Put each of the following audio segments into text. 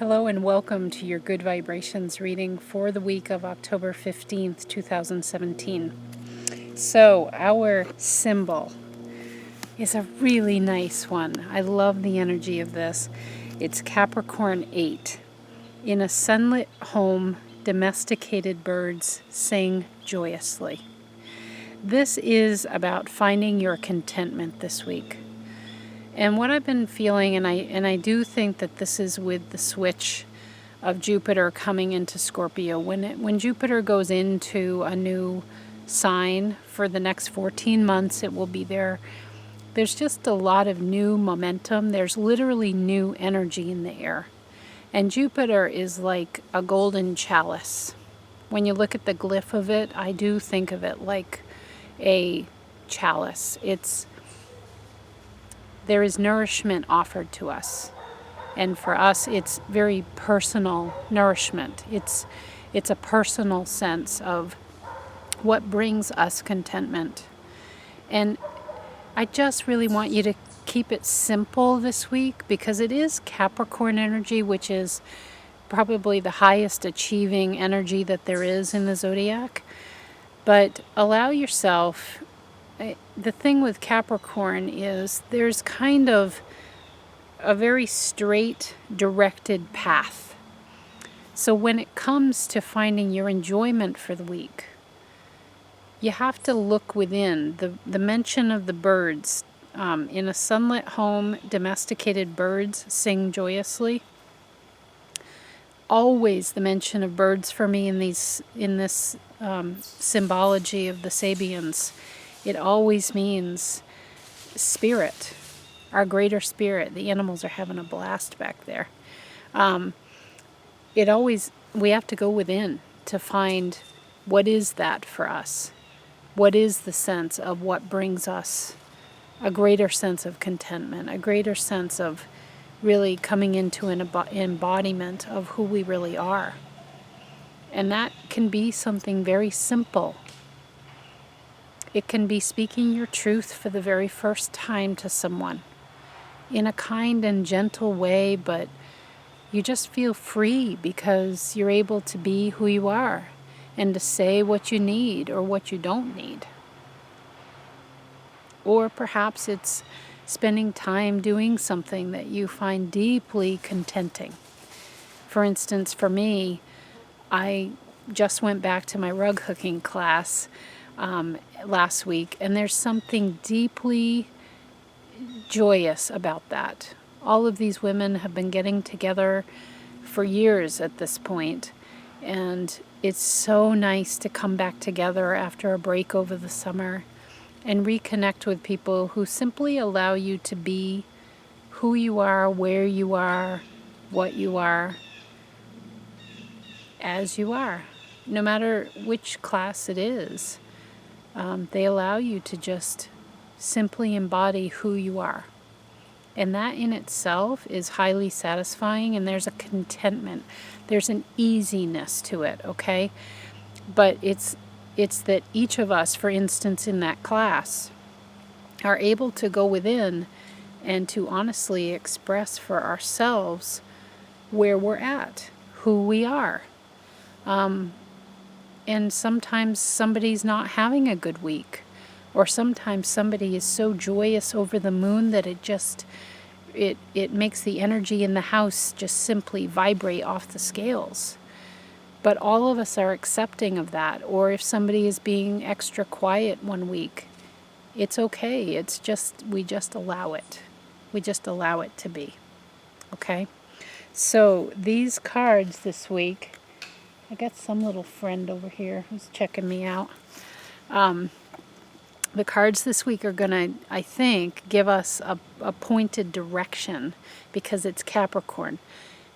Hello and welcome to your Good Vibrations reading for the week of October 15th, 2017. So, our symbol is a really nice one. I love the energy of this. It's Capricorn 8. In a sunlit home, domesticated birds sing joyously. This is about finding your contentment this week. And what I've been feeling, and I do think that this is with the switch of Jupiter coming into Scorpio. When Jupiter goes into a new sign for the next 14 months, it will be there. There's just a lot of new momentum. There's literally new energy in the air. And Jupiter is like a golden chalice. When you look at the glyph of it, I do think of it like a chalice. There is nourishment offered to us. And for us, it's very personal nourishment. It's a personal sense of what brings us contentment. And I just really want you to keep it simple this week because it is Capricorn energy, which is probably the highest achieving energy that there is in the zodiac. But allow yourself. The thing with Capricorn is there's kind of a very straight, directed path. So when it comes to finding your enjoyment for the week, you have to look within. The mention of the birds. In a sunlit home, domesticated birds sing joyously. Always the mention of birds for me in this symbology of the Sabians. It always means spirit, our greater spirit. The animals are having a blast back there. We have to go within to find what is that for us. What is the sense of what brings us a greater sense of contentment, a greater sense of really coming into an embodiment of who we really are. And that can be something very simple. It can be speaking your truth for the very first time to someone in a kind and gentle way, but you just feel free because you're able to be who you are and to say what you need or what you don't need. Or perhaps it's spending time doing something that you find deeply contenting. For instance, for me, I just went back to my rug hooking class last week, and there's something deeply joyous about that. All of these women have been getting together for years at this point, and it's so nice to come back together after a break over the summer and reconnect with people who simply allow you to be who you are, where you are, what you are, as you are, no matter which class it is. They allow you to just simply embody who you are. And that in itself is highly satisfying, and there's a contentment. There's an easiness to it, okay? But it's that each of us, for instance, in that class, are able to go within and to honestly express for ourselves where we're at, who we are. And sometimes somebody's not having a good week. Or sometimes somebody is so joyous over the moon that it makes the energy in the house just simply vibrate off the scales. But all of us are accepting of that. Or if somebody is being extra quiet one week, it's okay. We just allow it. We just allow it to be. Okay? So these cards this week, I got some little friend over here who's checking me out. The cards this week are going to, I think, give us a pointed direction because it's Capricorn.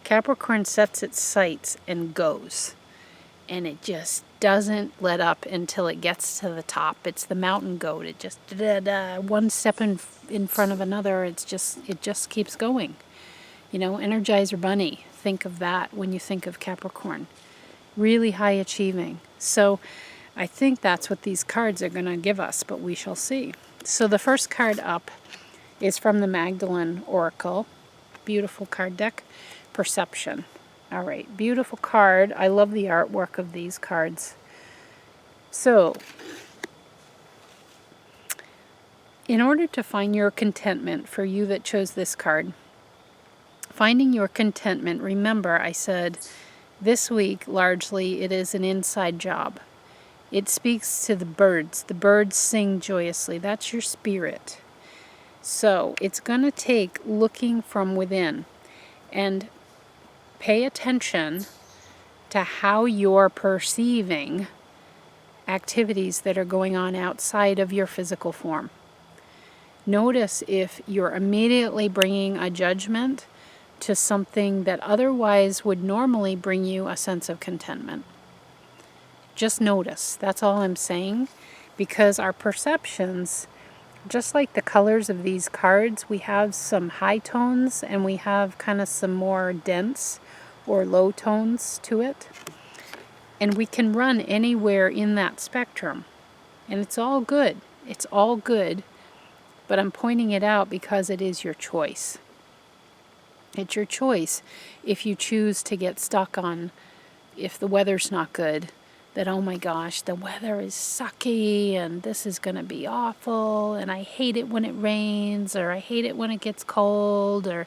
Capricorn sets its sights and goes. And it just doesn't let up until it gets to the top. It's the mountain goat. It just, one step in front of another, it just keeps going. Energizer Bunny. Think of that when you think of Capricorn. Really high achieving. So I think that's what these cards are going to give us, but we shall see. So the first card up is from the Magdalene Oracle. Beautiful card deck. Perception. All right, beautiful card. I love the artwork of these cards. So, in order to find your contentment, for you that chose this card, finding your contentment, remember I said this week largely it is an inside job. It speaks to the birds. The birds sing joyously. That's your spirit. So it's going to take looking from within and pay attention to how you're perceiving activities that are going on outside of your physical form. Notice if you're immediately bringing a judgment to something that otherwise would normally bring you a sense of contentment. Just notice. That's all I'm saying. Because our perceptions, just like the colors of these cards, we have some high tones and we have kind of some more dense or low tones to it. And we can run anywhere in that spectrum. And it's all good. It's all good. But I'm pointing it out because it is your choice. It's your choice if you choose to get stuck on, if the weather's not good, that, oh my gosh, the weather is sucky and this is going to be awful and I hate it when it rains or I hate it when it gets cold, or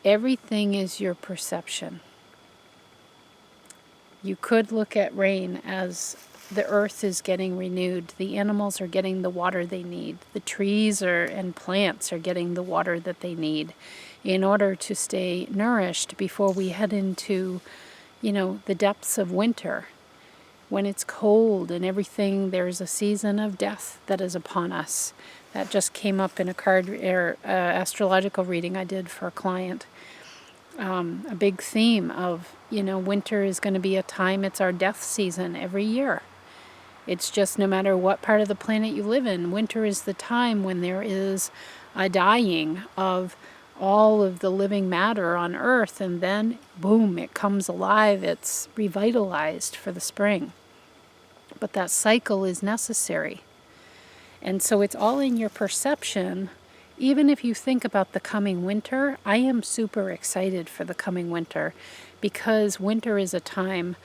everything is your perception. You could look at rain as the earth is getting renewed, the animals are getting the water they need, the trees and plants are getting the water that they need in order to stay nourished before we head into, the depths of winter. When it's cold and everything, there's a season of death that is upon us. That just came up in a card astrological reading I did for a client. A big theme of, winter is going to be a time, it's our death season every year. It's just no matter what part of the planet you live in, winter is the time when there is a dying of all of the living matter on Earth, and then, boom, it comes alive, it's revitalized for the spring. But that cycle is necessary. And so it's all in your perception. Even if you think about the coming winter, I am super excited for the coming winter because winter is a time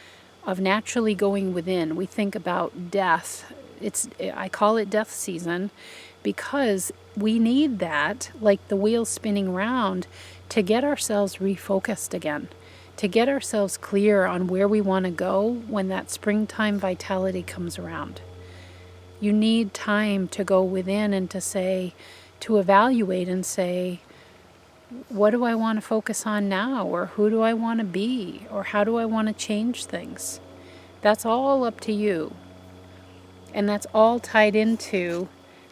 of naturally going within. We think about death. I call it death season because we need that, like the wheel spinning round, to get ourselves refocused again, to get ourselves clear on where we want to go when that springtime vitality comes around. You need time to go within and to evaluate and say, what do I want to focus on now? Or who do I want to be? Or how do I want to change things? That's all up to you. And that's all tied into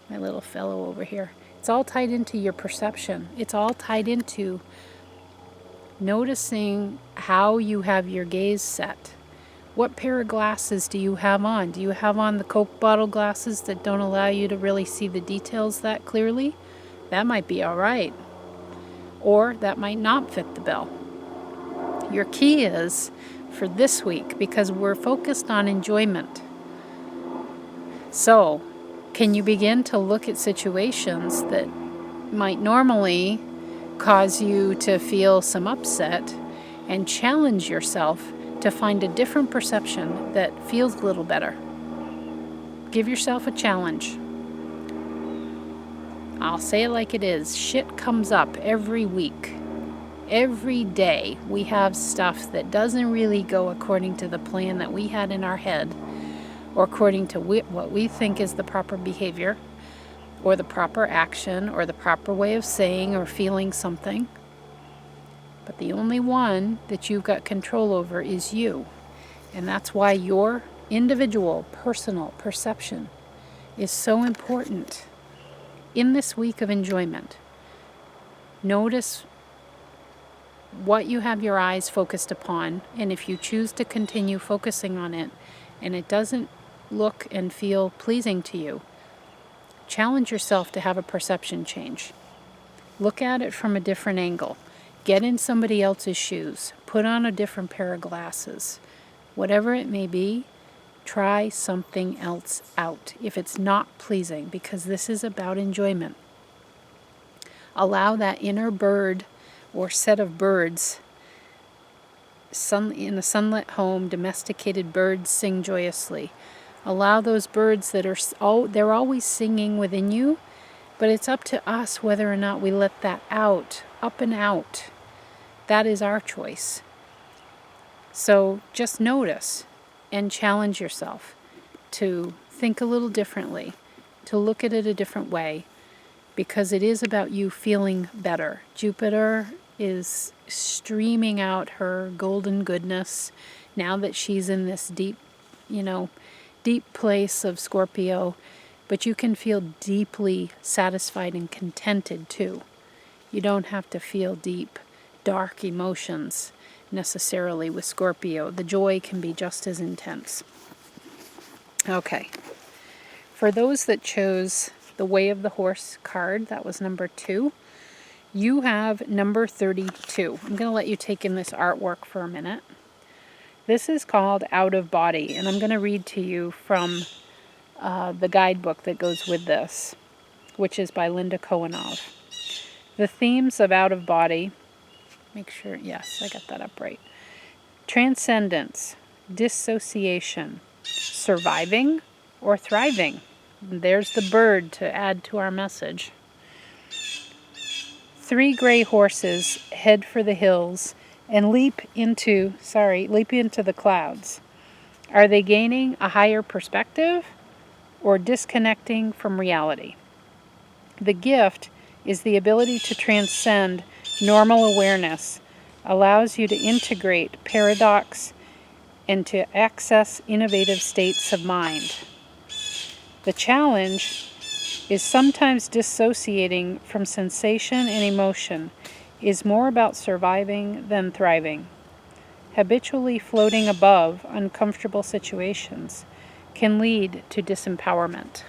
my little fellow over here. It's all tied into your perception. It's all tied into noticing how you have your gaze set. What pair of glasses do you have on? Do you have on the Coke bottle glasses that don't allow you to really see the details that clearly? That might be all right. Or that might not fit the bill. Your key is for this week, because we're focused on enjoyment. So, can you begin to look at situations that might normally cause you to feel some upset and challenge yourself to find a different perception that feels a little better? Give yourself a challenge. I'll say it like it is. Shit comes up every week. Every day we have stuff that doesn't really go according to the plan that we had in our head, or according to what we think is the proper behavior, or the proper action, or the proper way of saying or feeling something. But the only one that you've got control over is you. And that's why your individual, personal perception is so important. In this week of enjoyment, notice what you have your eyes focused upon, and if you choose to continue focusing on it and it doesn't look and feel pleasing to you, challenge yourself to have a perception change. Look at it from a different angle. Get in somebody else's shoes. Put on a different pair of glasses. Whatever it may be, try something else out if it's not pleasing, because this is about enjoyment. Allow that inner bird or set of birds in a sunlit home, domesticated birds sing joyously. Allow those birds that they're always singing within you, but it's up to us whether or not we let that out, up and out. That is our choice. So just notice and challenge yourself to think a little differently, to look at it a different way, because it is about you feeling better. Jupiter is streaming out her golden goodness now that she's in this deep place of Scorpio, but you can feel deeply satisfied and contented too. You don't have to feel deep, dark emotions necessarily with Scorpio. The joy can be just as intense. Okay. For those that chose the Way of the Horse card, that was number 2, you have number 32. I'm going to let you take in this artwork for a minute. This is called Out of Body, and I'm going to read to you from the guidebook that goes with this, which is by Linda Kohanov. The themes of Out of Body, make sure, yes, I got that up right. Transcendence, dissociation, surviving or thriving. There's the bird to add to our message. 3 gray horses head for the hills and leap into the clouds. Are they gaining a higher perspective or disconnecting from reality? The gift is the ability to transcend normal awareness, allows you to integrate paradox and to access innovative states of mind. The challenge is sometimes dissociating from sensation and emotion is more about surviving than thriving. Habitually floating above uncomfortable situations can lead to disempowerment.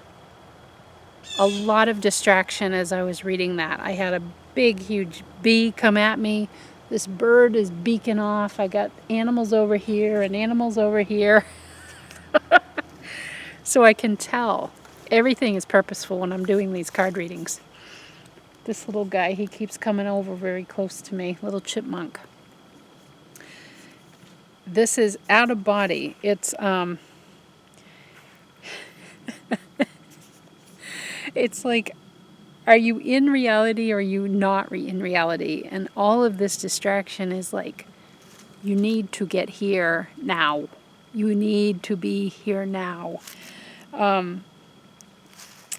A lot of distraction as I was reading that. I had a big, huge bee come at me. This bird is beaking off. I got animals over here and animals over here. So I can tell everything is purposeful when I'm doing these card readings. This little guy, he keeps coming over very close to me, little chipmunk. This is Out of Body. It's it's like, are you in reality or are you not in reality? And all of this distraction is like, you need to get here now. You need to be here now.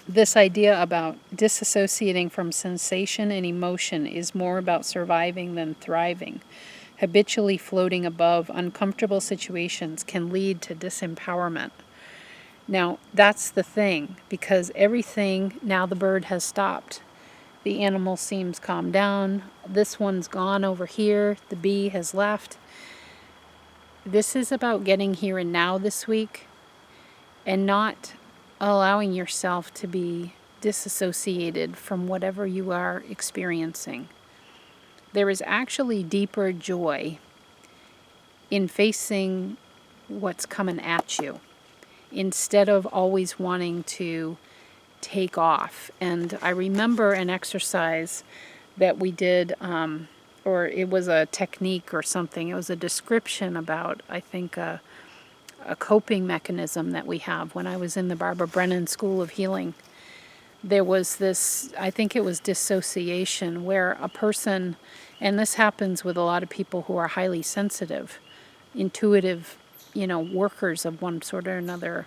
This idea about disassociating from sensation and emotion is more about surviving than thriving. Habitually floating above uncomfortable situations can lead to disempowerment. Now, that's the thing, because everything, now the bird has stopped. The animal seems calmed down. This one's gone over here. The bee has left. This is about getting here and now this week and not allowing yourself to be disassociated from whatever you are experiencing. There is actually deeper joy in facing what's coming at you instead of always wanting to take off. And I remember an exercise that we did, or it was a technique or something. It was a description about, I think, a coping mechanism that we have. When I was in the Barbara Brennan School of Healing, there was this, I think it was dissociation, where a person, and this happens with a lot of people who are highly sensitive, intuitive, workers of one sort or another,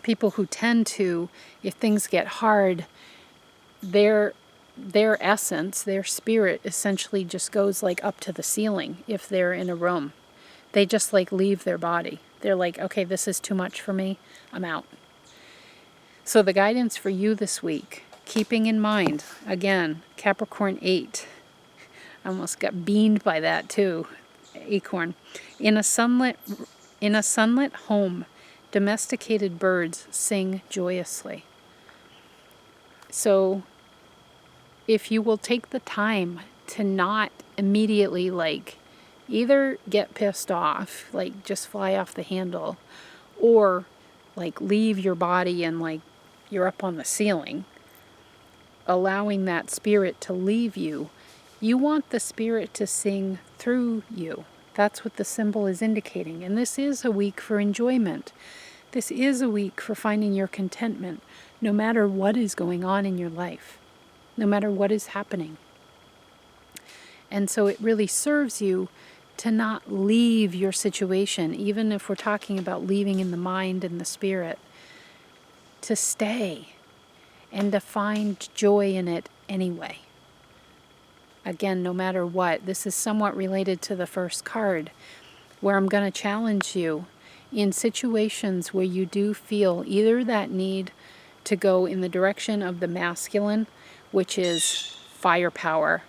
people who tend to, if things get hard, their essence, their spirit essentially just goes like up to the ceiling if they're in a room. They just like leave their body. They're like, okay, this is too much for me. I'm out. So the guidance for you this week, keeping in mind, again, Capricorn 8. I almost got beamed by that too. Acorn. In a sunlit home, domesticated birds sing joyously. So if you will take the time to not immediately either get pissed off, just fly off the handle, or leave your body and you're up on the ceiling, allowing that spirit to leave you You want the Spirit to sing through you. That's what the symbol is indicating. And this is a week for enjoyment. This is a week for finding your contentment, no matter what is going on in your life, no matter what is happening. And so it really serves you to not leave your situation, even if we're talking about leaving in the mind and the spirit, to stay and to find joy in it anyway. Again, no matter what, this is somewhat related to the first card, where I'm going to challenge you in situations where you do feel either that need to go in the direction of the masculine, which is firepower.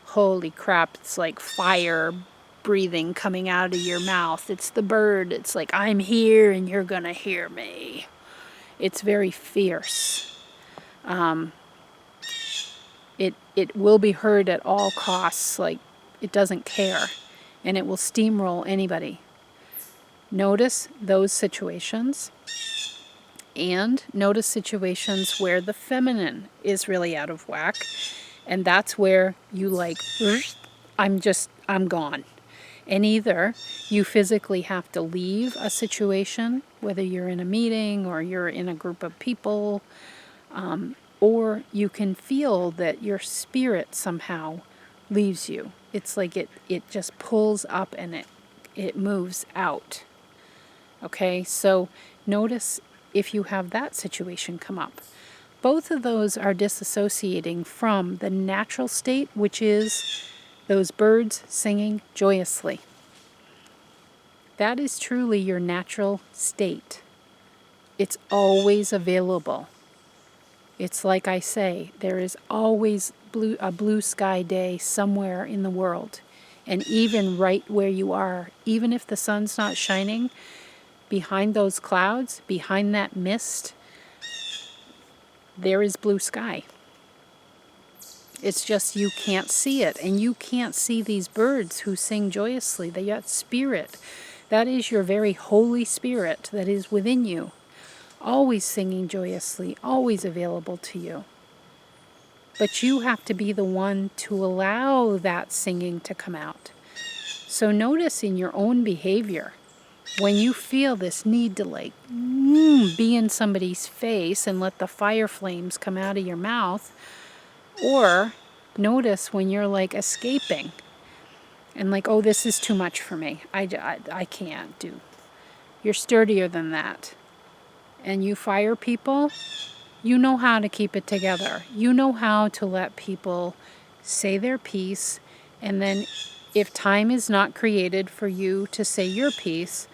Holy crap, it's like fire breathing coming out of your mouth. It's the bird. It's like, I'm here and you're going to hear me. It's very fierce. It will be heard at all costs, like it doesn't care, and it will steamroll anybody. Notice those situations, and notice situations where the feminine is really out of whack, and that's where you like, I'm gone. And either you physically have to leave a situation, whether you're in a meeting or you're in a group of people, or you can feel that your spirit somehow leaves you. It's like it just pulls up and it moves out. Okay, so notice if you have that situation come up. Both of those are disassociating from the natural state, which is those birds singing joyously. That is truly your natural state. It's always available. It's like I say, there is always a blue sky day somewhere in the world. And even right where you are, even if the sun's not shining, behind those clouds, behind that mist, there is blue sky. It's just you can't see it. And you can't see these birds who sing joyously. They got spirit. That is your very Holy Spirit that is within you. Always singing joyously, always available to you. But you have to be the one to allow that singing to come out. So notice in your own behavior, when you feel this need to like be in somebody's face and let the fire flames come out of your mouth, or notice when you're like escaping and like, oh, this is too much for me. I can't do. You're sturdier than that. And you fire people, you know how to keep it together. You know how to let people say their piece, and then if time is not created for you to say your piece,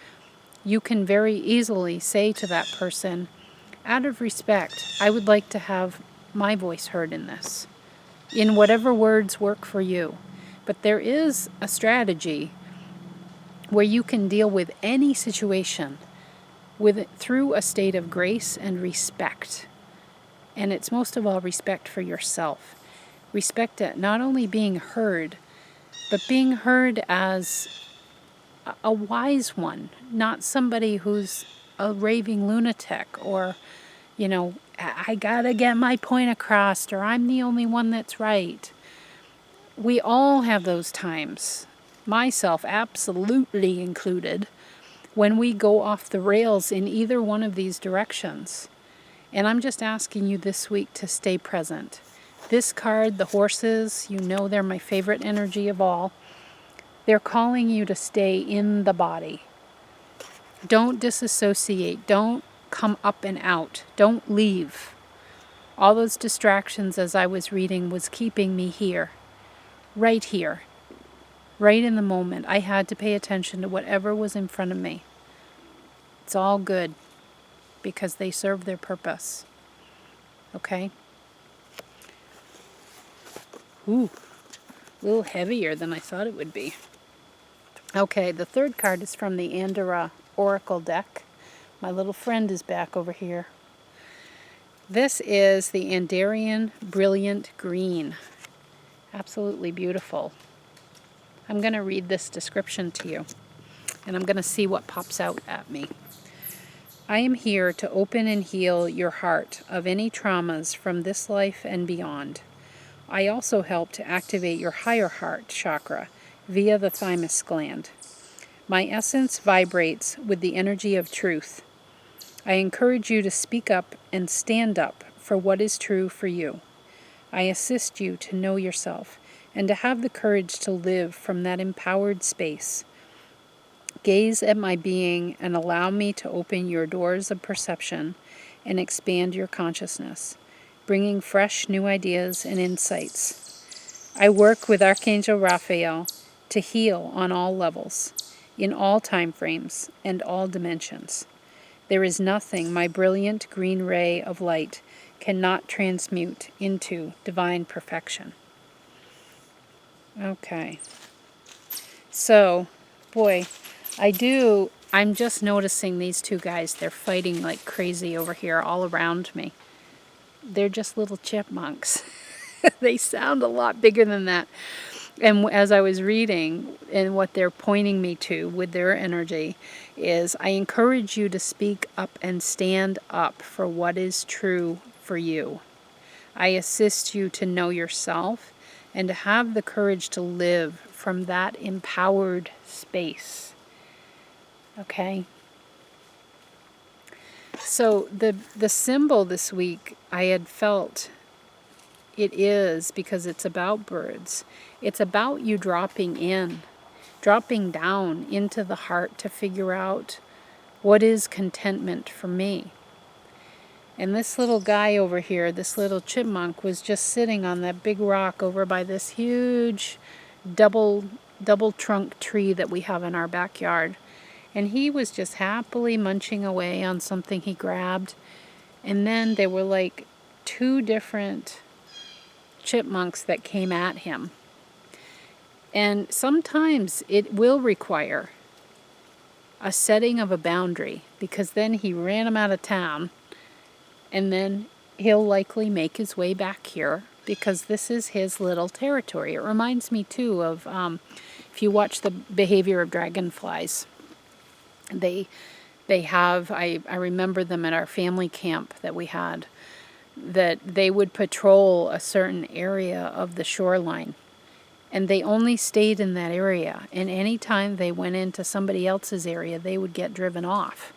you can very easily say to that person, out of respect, I would like to have my voice heard in this, in whatever words work for you. But there is a strategy where you can deal with any situation through a state of grace and respect. And it's most of all respect for yourself. Respect at not only being heard, but being heard as a wise one, not somebody who's a raving lunatic or, I gotta get my point across, or I'm the only one that's right. We all have those times, myself absolutely included, when we go off the rails in either one of these directions. And I'm just asking you this week to stay present. This card, the horses, they're my favorite energy of all. They're calling you to stay in the body. Don't disassociate. Don't come up and out. Don't leave. All those distractions as I was reading was keeping me here, right in the moment. I had to pay attention to whatever was in front of me. It's all good because they serve their purpose. Okay? Ooh, a little heavier than I thought it would be. Okay, the third card is from the Andorra Oracle deck. My little friend is back over here. This is the Andarian Brilliant Green. Absolutely beautiful. I'm going to read this description to you, and I'm going to see what pops out at me. I am here to open and heal your heart of any traumas from this life and beyond. I also help to activate your higher heart chakra via the thymus gland. My essence vibrates with the energy of truth. I encourage you to speak up and stand up for what is true for you. I assist you to know yourself and to have the courage to live from that empowered space. Gaze at my being and allow me to open your doors of perception and expand your consciousness, bringing fresh new ideas and insights. I work with Archangel Raphael to heal on all levels, in all time frames and all dimensions. There is nothing my brilliant green ray of light cannot transmute into divine perfection. Okay. So, boy, I'm just noticing these two guys. They're fighting like crazy over here all around me. They're just little chipmunks. They sound a lot bigger than that. And as I was reading, and what they're pointing me to with their energy is, I encourage you to speak up and stand up for what is true for you. I assist you to know yourself and to have the courage to live from that empowered space. Okay? So the symbol this week, I had felt it is, because it's about birds. It's about you dropping down into the heart to figure out what is contentment for me. And this little guy over here, this little chipmunk, was just sitting on that big rock over by this huge double trunk tree that we have in our backyard. And he was just happily munching away on something he grabbed. And then there were like two different chipmunks that came at him. And sometimes it will require a setting of a boundary, because then he ran him out of town, and then he'll likely make his way back here because this is his little territory. It reminds me too of if you watch the behavior of dragonflies. They have, I remember them at our family camp that we had, that they would patrol a certain area of the shoreline, and they only stayed in that area, and any time they went into somebody else's area, they would get driven off.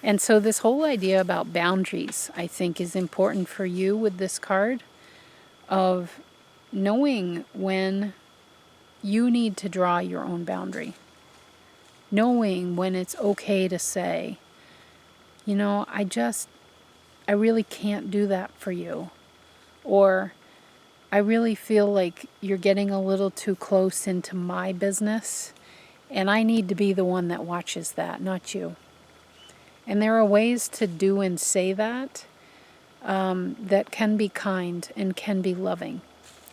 And so this whole idea about boundaries, I think, is important for you with this card, of knowing when you need to draw your own boundary, knowing when it's okay to say, you know, I really can't do that for you. Or, I really feel like you're getting a little too close into my business, and I need to be the one that watches that, not you. And there are ways to do and say that that can be kind and can be loving.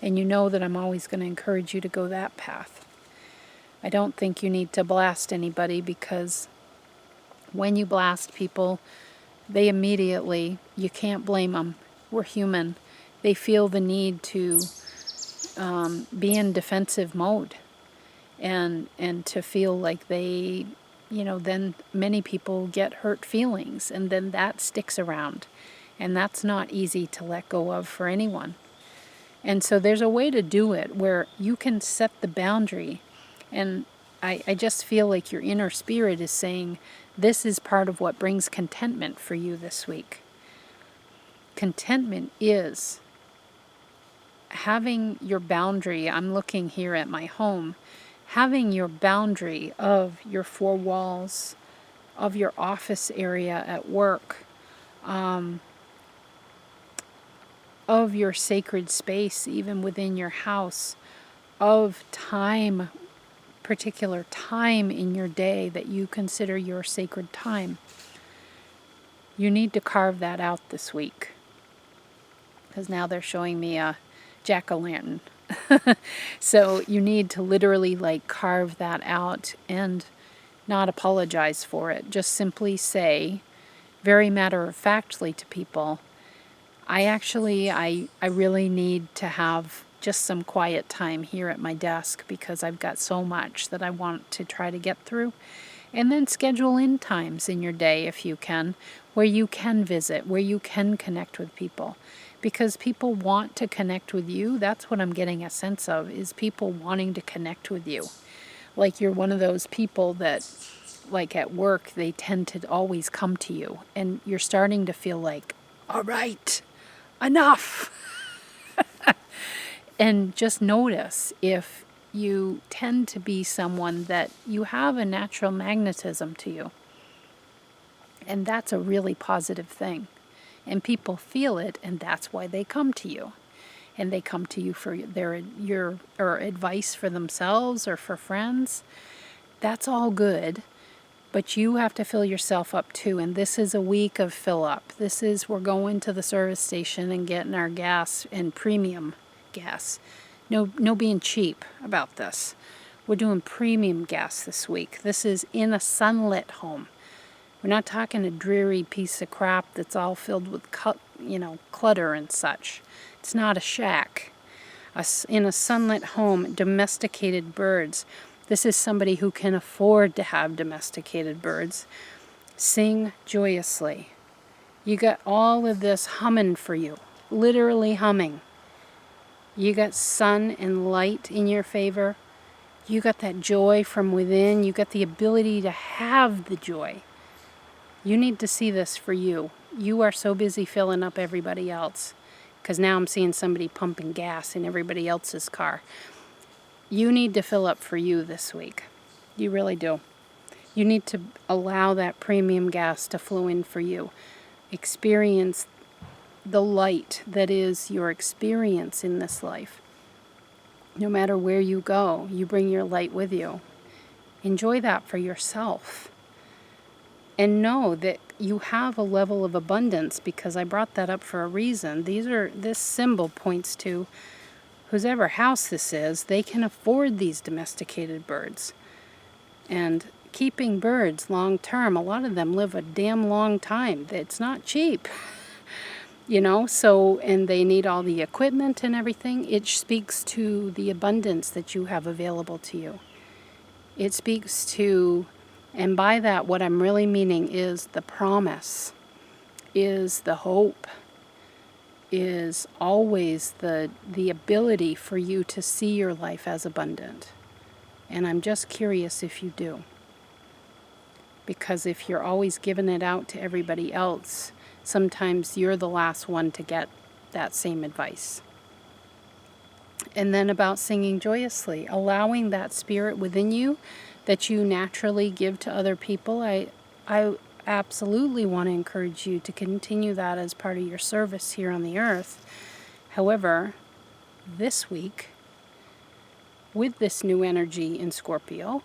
And you know that I'm always going to encourage you to go that path. I don't think you need to blast anybody, because when you blast people, they immediately, you can't blame them. We're human. They feel the need to be in defensive mode, and to feel like they, you know, then many people get hurt feelings, and then that sticks around, and that's not easy to let go of for anyone. And so there's a way to do it where you can set the boundary, and I just feel like your inner spirit is saying, this is part of what brings contentment for you this week. Contentment is having your boundary. I'm looking here at my home, having your boundary of your four walls, of your office area at work, of your sacred space, even within your house, of time, particular time in your day that you consider your sacred time. You need to carve that out this week, because now they're showing me a jack-o'-lantern. So you need to literally like carve that out and not apologize for it. Just simply say, very matter-of-factly to people, I really need to have just some quiet time here at my desk, because I've got so much that I want to try to get through. And then schedule in times in your day, if you can, where you can visit, where you can connect with people. because people want to connect with you. That's what I'm getting a sense of, is people wanting to connect with you. Like you're one of those people that, like at work, they tend to always come to you, and you're starting to feel like, all right, enough. And just notice if you tend to be someone that you have a natural magnetism to you. And that's a really positive thing. And people feel it, and that's why they come to you. And they come to you for your advice for themselves or for friends. That's all good. But you have to fill yourself up too. And this is a week of fill up. We're going to the service station and getting our gas, and premium gas. No being cheap about this. We're doing premium gas this week. This is in a sunlit home. We're not talking a dreary piece of crap that's all filled with clutter and such. It's not a shack. In a sunlit home, domesticated birds. This is somebody who can afford to have domesticated birds. Sing joyously. You got all of this humming for you. Literally humming. You got sun and light in your favor. You got that joy from within. You got the ability to have the joy. You need to see this for you. You are so busy filling up everybody else. Because now I'm seeing somebody pumping gas in everybody else's car. You need to fill up for you this week. You really do. You need to allow that premium gas to flow in for you. Experience the light that is your experience in this life. No matter where you go, you bring your light with you. Enjoy that for yourself. And know that you have a level of abundance, because I brought that up for a reason. This symbol points to whoever house this is, they can afford these domesticated birds. And keeping birds long term, a lot of them live a damn long time. It's not cheap. And they need all the equipment and everything. It speaks to the abundance that you have available to you. It speaks to, and by that what I'm really meaning is the promise, is the hope, is always the ability for you to see your life as abundant. And I'm just curious if you do. Because if you're always giving it out to everybody else, sometimes you're the last one to get that same advice. And then about singing joyously, allowing that spirit within you that you naturally give to other people. I absolutely want to encourage you to continue that as part of your service here on the earth. However, this week, with this new energy in Scorpio,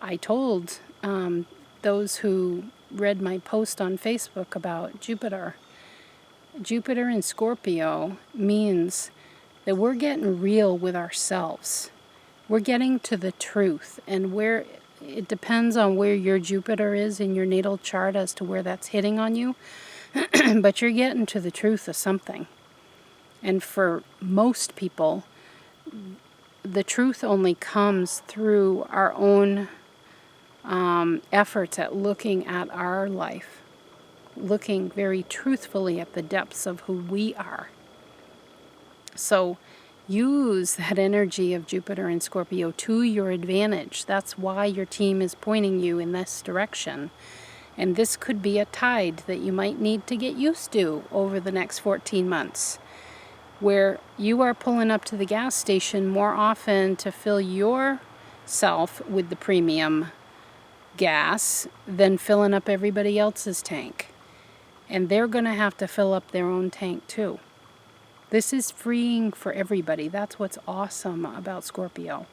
I told those who read my post on Facebook about Jupiter. Jupiter in Scorpio means that we're getting real with ourselves. We're getting to the truth, and where it depends on where your Jupiter is in your natal chart as to where that's hitting on you, but you're getting to the truth of something. And for most people, the truth only comes through our own efforts at looking at our life, looking very truthfully at the depths of who we are. So use that energy of Jupiter and Scorpio to your advantage. That's why your team is pointing you in this direction. And this could be a tide that you might need to get used to over the next 14 months, where you are pulling up to the gas station more often to fill yourself with the premium gas than filling up everybody else's tank. And they're going to have to fill up their own tank too. This is freeing for everybody. That's what's awesome about Scorpio.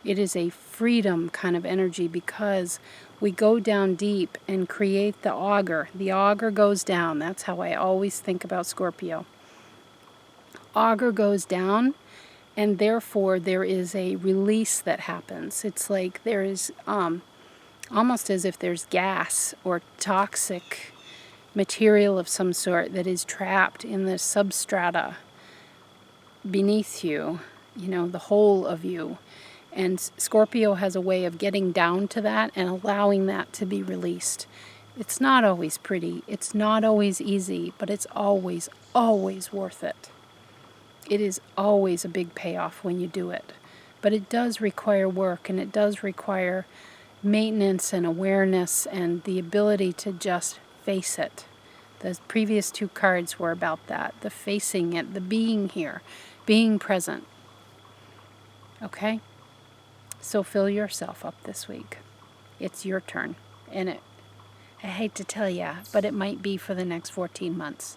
It is a freedom kind of energy, because we go down deep and create the auger. The auger goes down. That's how I always think about Scorpio. Auger goes down, and therefore there is a release that happens. It's like there is almost as if there's gas or toxic material of some sort that is trapped in the substrata beneath you, the whole of you. And Scorpio has a way of getting down to that and allowing that to be released. It's not always pretty. It's not always easy, but it's always, always worth it. It is always a big payoff when you do it. But it does require work, and it does require maintenance and awareness and the ability to just face it. The previous two cards were about that. The facing it, the being here, being present. Okay? So fill yourself up this week. It's your turn. And I hate to tell you, but it might be for the next 14 months.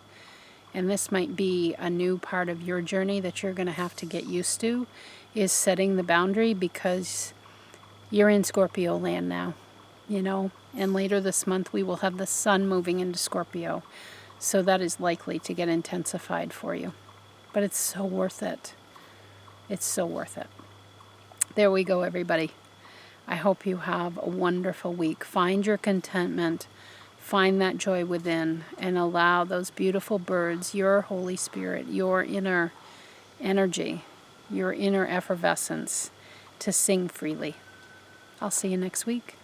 And this might be a new part of your journey that you're going to have to get used to, is setting the boundary, because you're in Scorpio land now, you know. And later this month we will have the sun moving into Scorpio. So that is likely to get intensified for you. But it's so worth it. It's so worth it. There we go, everybody. I hope you have a wonderful week. Find your contentment. Find that joy within, and allow those beautiful birds, your Holy Spirit, your inner energy, your inner effervescence to sing freely. I'll see you next week.